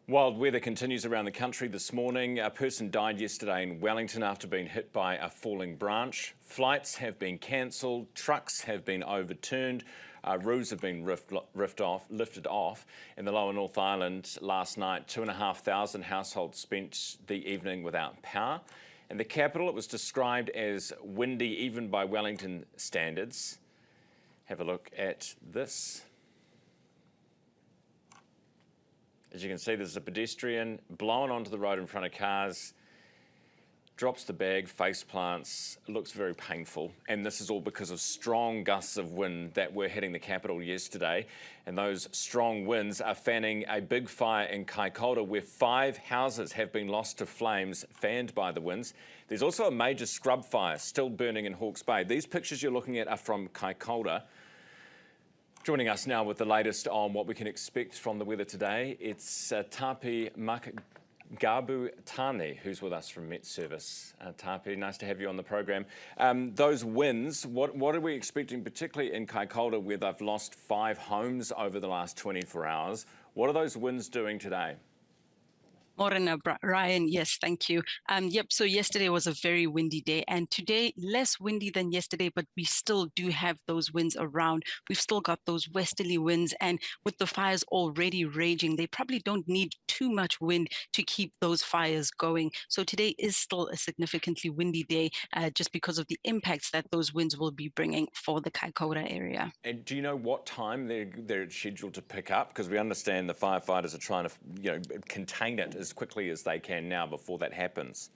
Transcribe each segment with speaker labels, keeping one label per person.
Speaker 1: Wild weather continues around the country this morning. A person died yesterday in Wellington after being hit by a falling branch. Flights have been cancelled, trucks have been overturned, roofs have been lifted off. In the lower North Island last night, 2,500 households spent the evening without power. In the capital, it was described as windy even by Wellington standards. Have a look at this. As you can see, there's a pedestrian blown onto the road in front of cars, drops the bag, face plants. It looks very painful. And this is all because of strong gusts of wind that were hitting the capital yesterday. And those strong winds are fanning a big fire in Kaikoura, where 5 houses have been lost to flames fanned by the winds. There's also a major scrub fire still burning in Hawke's Bay. These pictures you're looking at are from Kaikoura. Joining us now with the latest on what we can expect from the weather today, it's Thapi Makgabutlane, who's with us from MetService. Thapi, nice to have you on the program. Those winds, what are we expecting, particularly in Kaikoura, where they've lost 5 homes over the last 24 hours? What are those winds doing today?
Speaker 2: Morena, Ryan, yes, thank you. So yesterday was a very windy day, and today less windy than yesterday, but we still do have those winds around. We've still got those westerly winds, and with the fires already raging, they probably don't need too much wind to keep those fires going. So today is still a significantly windy day, just because of the impacts that those winds will be bringing for the Kaikoura area.
Speaker 1: And do you know what time they're scheduled to pick up? Because we understand the firefighters are trying to, contain it as quickly as they can now before that happens.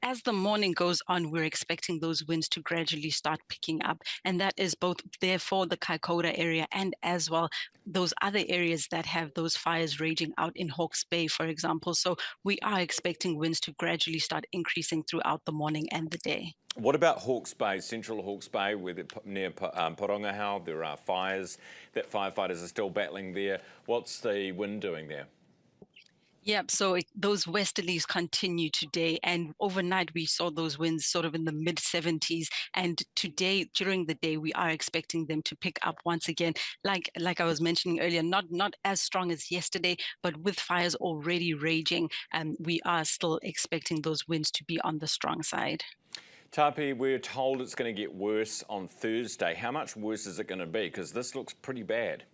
Speaker 2: As the morning goes on, we're expecting those winds to gradually start picking up, and that is both there for the Kaikoura area and as well those other areas that have those fires raging out in Hawke's Bay, for example. So we are expecting winds to gradually start increasing throughout the morning and the day.
Speaker 1: What about Hawke's Bay, central Hawke's Bay, where near Porongahau, there are fires that firefighters are still battling there. What's the wind doing there?
Speaker 2: Yep, so those westerlies continue today, and overnight we saw those winds sort of in the mid-70s, and today during the day we are expecting them to pick up once again, like I was mentioning earlier, not as strong as yesterday, but with fires already raging, and we are still expecting those winds to be on the strong side.
Speaker 1: Thapi, we're told it's going to get worse on Thursday. How much worse is it going to be? Because this looks pretty bad.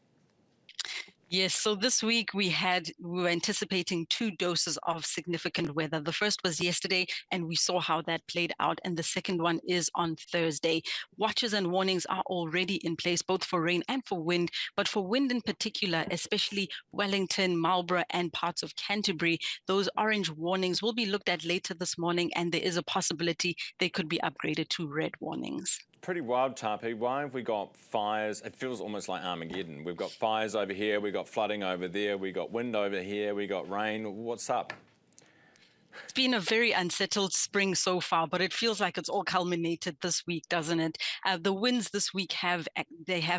Speaker 2: Yes, so this week we were anticipating 2 doses of significant weather. The first was yesterday, and we saw how that played out, and the second one is on Thursday. Watches and warnings are already in place, both for rain and for wind, but for wind in particular, especially Wellington, Marlborough, and parts of Canterbury, those orange warnings will be looked at later this morning, and there is a possibility they could be upgraded to red warnings.
Speaker 1: Pretty wild, Thapi. Why have we got fires? It feels almost like Armageddon. We've got fires over here, we've got flooding over there, we've got wind over here, we've got rain. What's up?
Speaker 2: It's been a very unsettled spring so far, but it feels like it's all culminated this week, doesn't it? The winds this week have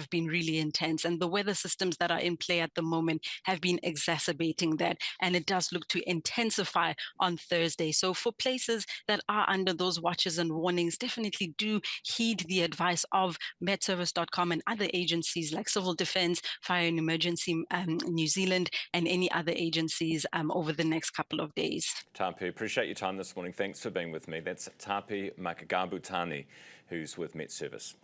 Speaker 2: been really intense, and the weather systems that are in play at the moment have been exacerbating that, and it does look to intensify on Thursday. So for places that are under those watches and warnings, definitely do heed the advice of MetService.com and other agencies like Civil Defence, Fire and Emergency New Zealand, and any other agencies over the next couple of days.
Speaker 1: Thapi, appreciate your time this morning. Thanks for being with me. That's Thapi Makgabutlane, who's with MetService.